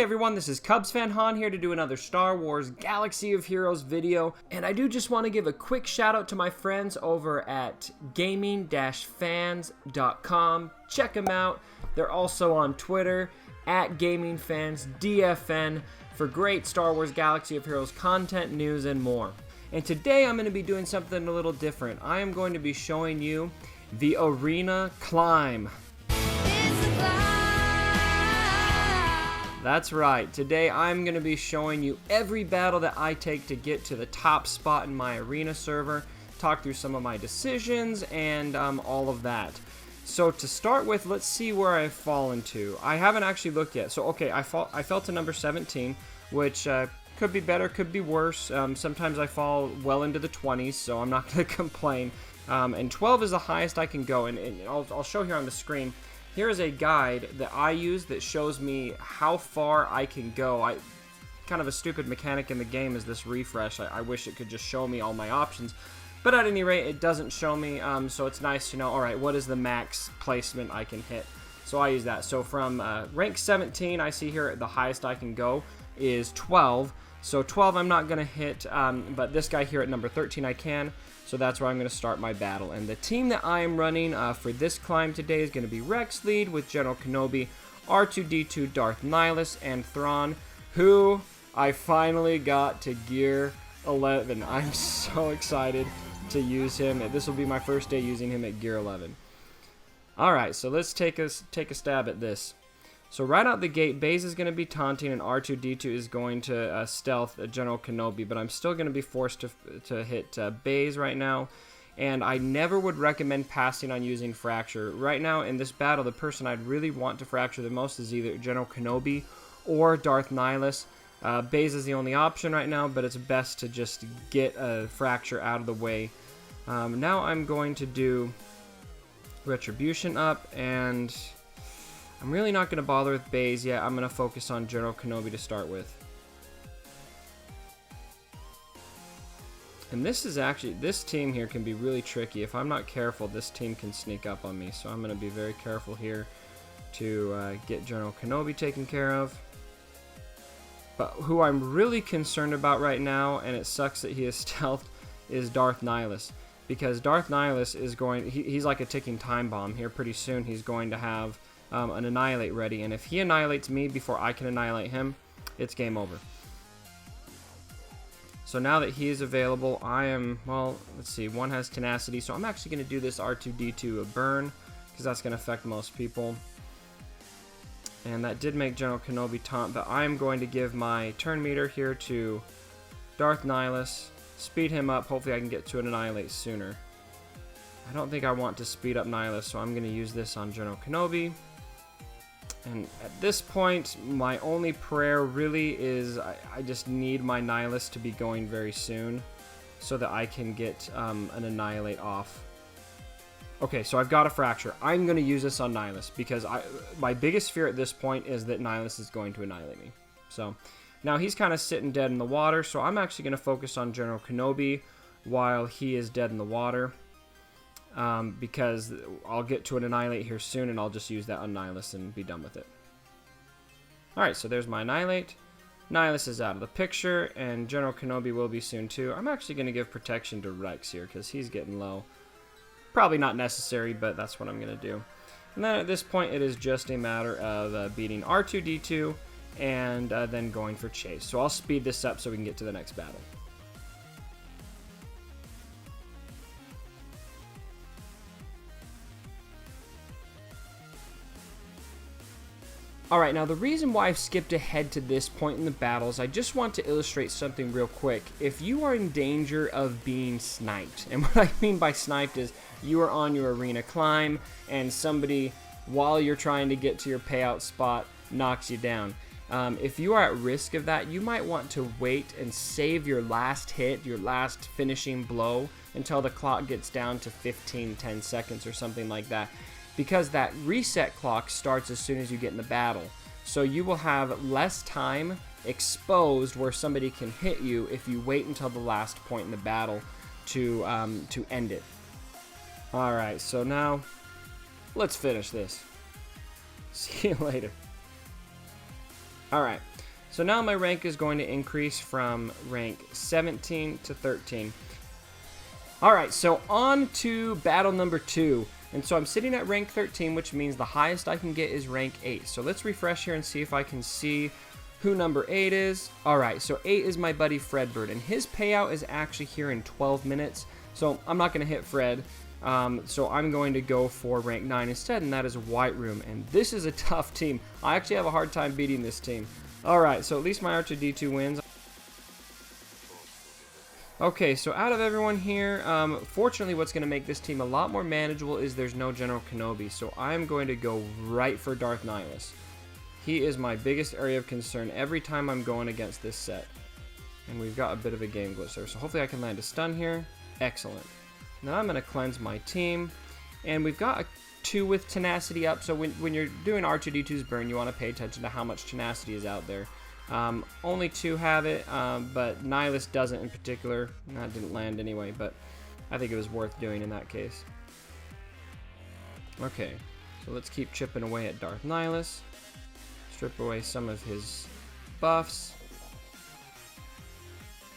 everyone, this is Cubs fan Han here to do another Star Wars Galaxy of Heroes video, and I do just want to give a quick shout out to my friends over at gaming-fans.com. Check them out. They're also on Twitter at gamingfansdfn for great Star Wars Galaxy of Heroes content, news, and more. And today I'm going to be doing something a little different. I am going to be showing you the arena climb. That's right, today I'm going to be showing you every battle that I take to get to the top spot in my arena server, talk through some of my decisions, and all of that. So to start with, let's see where I've fallen to. I haven't actually looked yet. So okay, I fell to number 17, which could be better, could be worse. Sometimes I fall well into the 20s, so I'm not going to complain. And 12 is the highest I can go, and I'll show here on the screen. Here is a guide that I use that shows me how far I can go. Kind of a stupid mechanic in the game is this refresh. I wish it could just show me all my options. But at any rate, it doesn't show me, so it's nice to know, alright, what is the max placement I can hit? So I use that. So from rank 17, I see here the highest I can go is 12. So 12 I'm not going to hit, but this guy here at number 13 I can. So that's where I'm going to start my battle. And the team that I am running for this climb today is going to be Rex lead with General Kenobi, R2-D2, Darth Nihilus, and Thrawn, who I finally got to gear 11. I'm so excited to use him. This will be my first day using him at gear 11. Alright, so let's take a stab at this. So right out the gate, Baze is going to be taunting, and R2-D2 is going to stealth General Kenobi, but I'm still going to be forced to hit Baze right now, and I never would recommend passing on using Fracture. Right now in this battle, the person I'd really want to Fracture the most is either General Kenobi or Darth Nihilus. Baze is the only option right now, but it's best to just get a Fracture out of the way. Now I'm going to do Retribution up, and I'm really not going to bother with Baze yet. I'm going to focus on General Kenobi to start with. And this is actually, this team here can be really tricky. If I'm not careful, this team can sneak up on me. So I'm going to be very careful here to get General Kenobi taken care of. But who I'm really concerned about right now, and it sucks that he is stealthed, is Darth Nihilus. Because Darth Nihilus is going, he's like a ticking time bomb here. Pretty soon he's going to have an Annihilate ready, and if he annihilates me before I can annihilate him, it's game over. So now that he is available, I am, well, let's see, one has tenacity, so I'm actually going to do this R2-D2 a burn, because that's going to affect most people. And that did make General Kenobi taunt, but I'm going to give my turn meter here to Darth Nihilus, speed him up, hopefully I can get to an Annihilate sooner. I don't think I want to speed up Nihilus, so I'm going to use this on General Kenobi. And at this point, my only prayer really is I just need my Nihilus to be going very soon so that I can get an Annihilate off. Okay, so I've got a Fracture. I'm going to use this on Nihilus because my biggest fear at this point is that Nihilus is going to annihilate me. So now he's kind of sitting dead in the water, so I'm actually going to focus on General Kenobi while he is dead in the water. Because I'll get to an Annihilate here soon, and I'll just use that on Nihilus and be done with it. Alright, so there's my Annihilate. Nihilus is out of the picture, and General Kenobi will be soon too. I'm actually going to give protection to Rex here, because he's getting low. Probably not necessary, but that's what I'm going to do. And then at this point, it is just a matter of beating R2-D2, and then going for Chase. So I'll speed this up so we can get to the next battle. Alright, now the reason why I've skipped ahead to this point in the battle is I just want to illustrate something real quick. If you are in danger of being sniped, and what I mean by sniped is you are on your arena climb and somebody, while you're trying to get to your payout spot, knocks you down. If you are at risk of that, you might want to wait and save your last hit, your last finishing blow, until the clock gets down to 10 seconds or something like that. Because that reset clock starts as soon as you get in the battle. So you will have less time exposed where somebody can hit you if you wait until the last point in the battle to end it. Alright, so now let's finish this. See you later. Alright, So now my rank is going to increase from rank 17 to 13. Alright, so on to battle number 2. And so I'm sitting at rank 13, which means the highest I can get is rank 8. So let's refresh here and see if I can see who number 8 is. Alright, so 8 is my buddy Fredbird, and his payout is actually here in 12 minutes. So I'm not going to hit Fred. So I'm going to go for rank 9 instead, and that is White Room. And this is a tough team. I actually have a hard time beating this team. Alright, so at least my R2-D2 wins. Okay, so out of everyone here, fortunately what's going to make this team a lot more manageable is there's no General Kenobi. So I'm going to go right for Darth Nihilus. He is my biggest area of concern every time I'm going against this set. And we've got a bit of a game glitch there, so hopefully I can land a stun here. Excellent. Now I'm going to cleanse my team. And we've got a 2 with tenacity up, so when you're doing R2-D2's burn, you want to pay attention to how much tenacity is out there. Only 2 have it, but Nihilus doesn't in particular. That didn't land anyway, but I think it was worth doing in that case. Okay, so let's keep chipping away at Darth Nihilus. Strip away some of his buffs.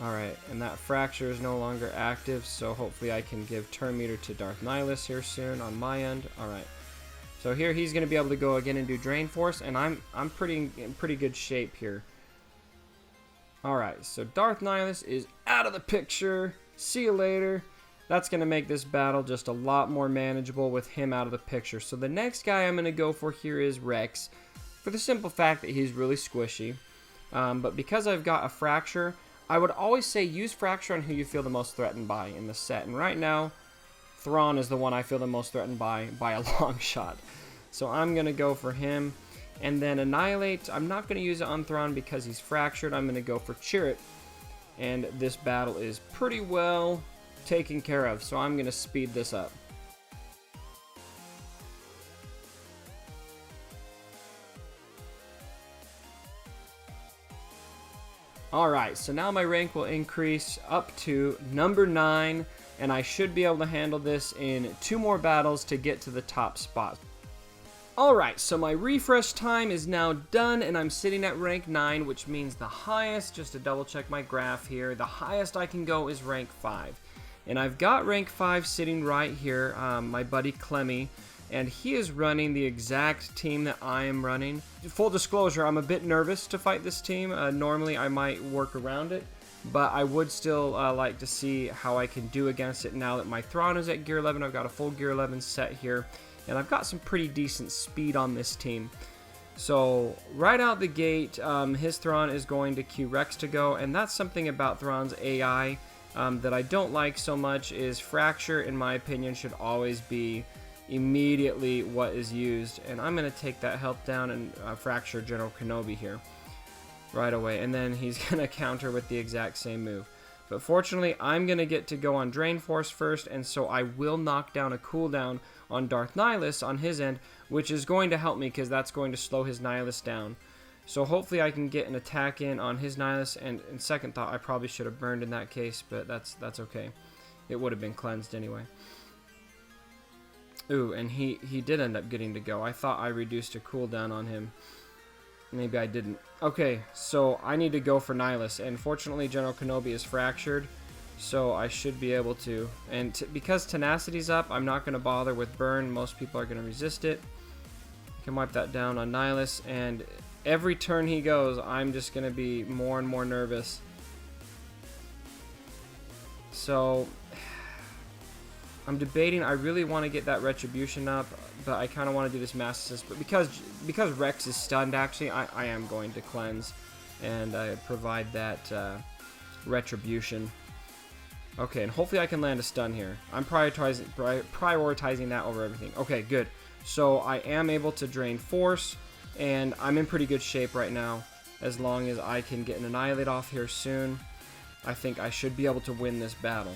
Alright, and that fracture is no longer active, so hopefully I can give turn meter to Darth Nihilus here soon on my end. Alright, so here he's going to be able to go again and do Drain Force, and I'm in pretty good shape here. Alright, so Darth Nihilus is out of the picture. See you later. That's going to make this battle just a lot more manageable with him out of the picture. So the next guy I'm going to go for here is Rex, for the simple fact that he's really squishy. But because I've got a fracture, I would always say use fracture on who you feel the most threatened by in the set. And right now, Thrawn is the one I feel the most threatened by a long shot. So I'm going to go for him. And then Annihilate, I'm not going to use it on Thrawn because he's fractured. I'm going to go for Chirrut. And this battle is pretty well taken care of. So I'm going to speed this up. Alright, so now my rank will increase up to number 9, and I should be able to handle this in 2 more battles to get to the top spot. Alright, so my refresh time is now done, and I'm sitting at rank 9, which means the highest, just to double check my graph here, the highest I can go is rank 5. And I've got rank 5 sitting right here, my buddy Clemmy, and he is running the exact team that I am running. Full disclosure, I'm a bit nervous to fight this team. Normally I might work around it, but I would still like to see how I can do against it now that my Thrawn is at gear 11. I've got a full gear 11 set here, and I've got some pretty decent speed on this team. So right out the gate, his Thrawn is going to cue Rex to go, and that's something about Thrawn's AI that I don't like so much is Fracture, in my opinion, should always be immediately what is used. And I'm going to take that health down and Fracture General Kenobi here right away. And then he's going to counter with the exact same move. But fortunately, I'm going to get to go on Drain Force first, and so I will knock down a cooldown on Darth Nihilus on his end, which is going to help me because that's going to slow his Nihilus down. So hopefully I can get an attack in on his Nihilus, and in second thought, I probably should have burned in that case, but that's okay. It would have been cleansed anyway. Ooh, and he did end up getting to go. I thought I reduced a cooldown on him. Maybe I didn't. Okay, so I need to go for Nihilus, and fortunately General Kenobi is fractured, so I should be able to. And because Tenacity's up, I'm not going to bother with burn. Most people are going to resist it. I can wipe that down on Nihilus, and every turn he goes, I'm just going to be more and more nervous. So I'm debating. I really want to get that Retribution up, but I kind of want to do this Mass Assist. But because Rex is stunned, actually, I am going to cleanse and provide that Retribution. Okay, and hopefully I can land a stun here. I'm prioritizing that over everything. Okay, good. So I am able to drain Force, and I'm in pretty good shape right now. As long as I can get an Annihilate off here soon, I think I should be able to win this battle.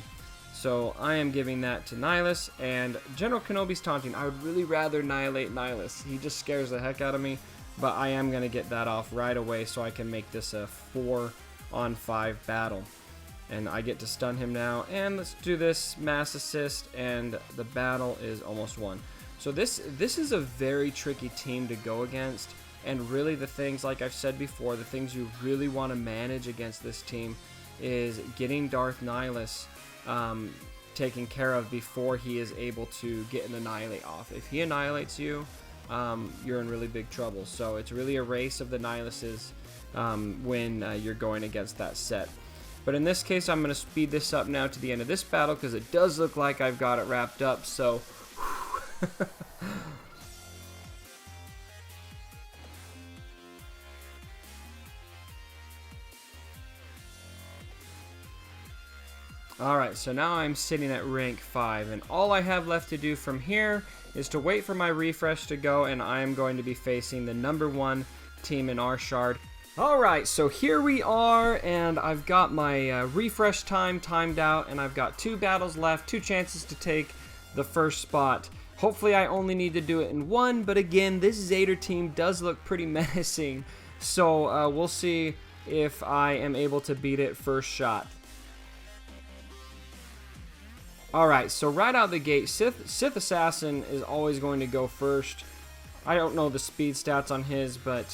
So I am giving that to Nihilus, and General Kenobi's taunting. I would really rather annihilate Nihilus. He just scares the heck out of me, but I am going to get that off right away so I can make this a 4-on-5 battle. And I get to stun him now, and let's do this Mass Assist, and the battle is almost won. So this is a very tricky team to go against. And really the things, like I've said before, the things you really want to manage against this team is getting Darth Nihilus taken care of before he is able to get an Annihilate off. If he annihilates you, you're in really big trouble. So it's really a race of the Nihiluses when you're going against that set. But in this case, I'm going to speed this up now to the end of this battle because it does look like I've got it wrapped up. So Alright, so now I'm sitting at rank 5, and all I have left to do from here is to wait for my refresh to go, and I am going to be facing the #1 team in our shard. Alright, so here we are, and I've got my refresh time timed out, and I've got 2 battles left, 2 chances to take the first spot. Hopefully I only need to do it in 1, but again, this Vader team does look pretty menacing, so we'll see if I am able to beat it first shot. Alright, so right out the gate, Sith Assassin is always going to go first. I don't know the speed stats on his, but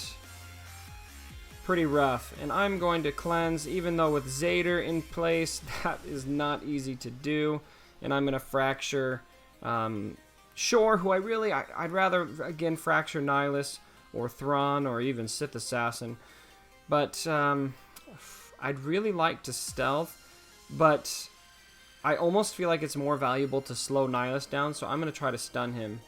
pretty rough. And I'm going to cleanse, even though with Vader in place, that is not easy to do. And I'm going to fracture Shore, who I'd rather, again, fracture Nihilus or Thrawn or even Sith Assassin. But I'd really like to stealth, but I almost feel like it's more valuable to slow Nihilus down, so I'm going to try to stun him.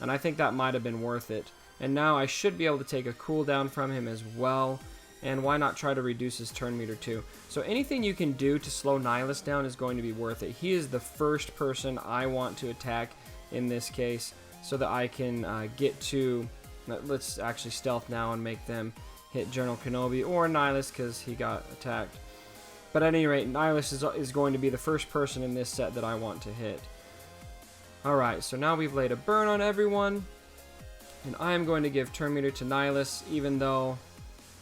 And I think that might have been worth it. And now I should be able to take a cooldown from him as well. And why not try to reduce his turn meter too? So anything you can do to slow Nihilus down is going to be worth it. He is the first person I want to attack in this case, so that I can get to... Let's actually stealth now and make them hit General Kenobi or Nihilus because he got attacked. But at any rate, Nihilus is going to be the first person in this set that I want to hit. Alright, so now we've laid a burn on everyone. And I am going to give turn meter to Nihilus, even though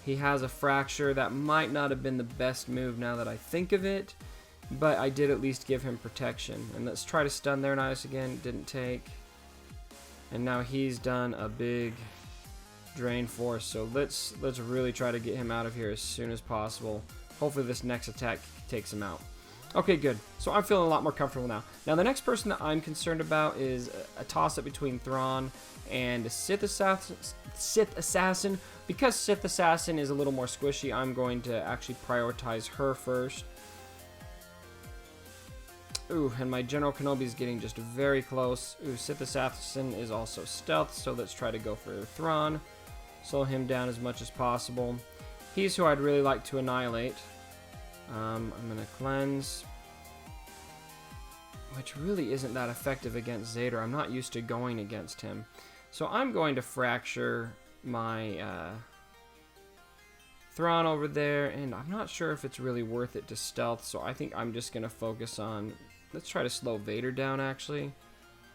he has a fracture. That might not have been the best move now that I think of it. But I did at least give him protection. And let's try to stun there, Nihilus again. Didn't take. And now he's done a big drain force. So let's really try to get him out of here as soon as possible. Hopefully this next attack takes him out. Okay, good. So I'm feeling a lot more comfortable now. Now the next person that I'm concerned about is a toss-up between Thrawn and Sith Assassin. Because Sith Assassin is a little more squishy, I'm going to actually prioritize her first. Ooh, and my General Kenobi is getting just very close. Ooh, Sith Assassin is also stealth, so let's try to go for Thrawn. Slow him down as much as possible. He's who I'd really like to annihilate. I'm going to cleanse, which really isn't that effective against Vader. I'm not used to going against him. So I'm going to fracture my Thrawn over there, and I'm not sure if it's really worth it to stealth, so I think I'm just going to focus on... Let's try to slow Vader down, actually,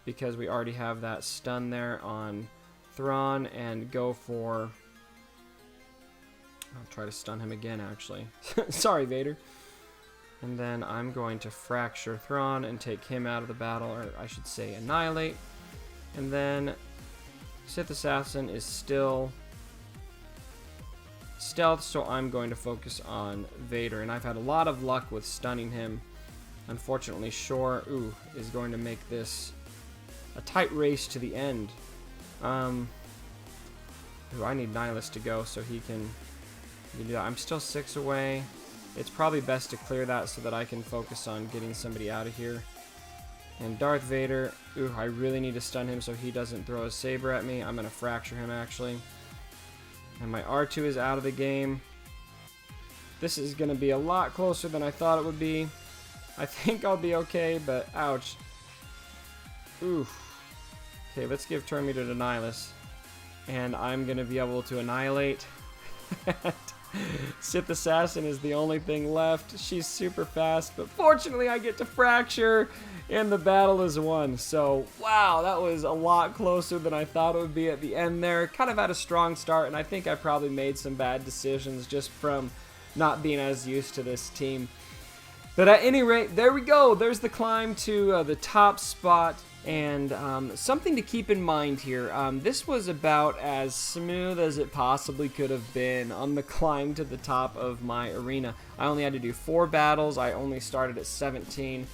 because we already have that stun there on Thrawn, and go for... I'll try to stun him again, actually. Sorry, Vader. And then I'm going to fracture Thrawn and take him out of the battle, or I should say annihilate. And then Sith Assassin is still stealth, so I'm going to focus on Vader. And I've had a lot of luck with stunning him. Unfortunately, Shore, is going to make this a tight race to the end. I need Nihilus to go so he can... I'm still 6 away. It's probably best to clear that so that I can focus on getting somebody out of here. And Darth Vader, I really need to stun him so he doesn't throw his saber at me. I'm going to fracture him, actually. And my R2 is out of the game. This is going to be a lot closer than I thought it would be. I think I'll be okay, but ouch. Okay, let's give turn meter to Nihilus. And I'm going to be able to annihilate. Sith Assassin is the only thing left. She's super fast, but fortunately I get to fracture, and the battle is won. So, wow, that was a lot closer than I thought it would be at the end there. Kind of had a strong start, and I think I probably made some bad decisions just from not being as used to this team. But at any rate, there we go. There's the climb to the top spot And something to keep in mind here, this was about as smooth as it possibly could have been on the climb to the top of my arena. I only had to do 4 battles. I only started at 17.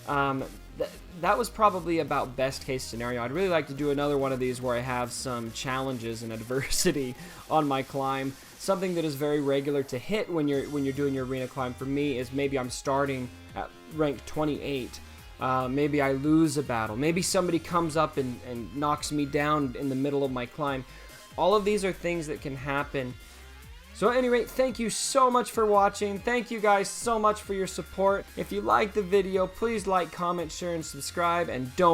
That was probably about best case scenario. I'd really like to do another one of these where I have some challenges and adversity on my climb. Something that is very regular to hit when you're doing your arena climb for me is maybe I'm starting at rank 28. Maybe I lose a battle. Maybe somebody comes up and knocks me down in the middle of my climb. All of these are things that can happen. So at any rate, thank you so much for watching. Thank you guys so much for your support. If you liked the video, please like, comment, share, and subscribe. And don't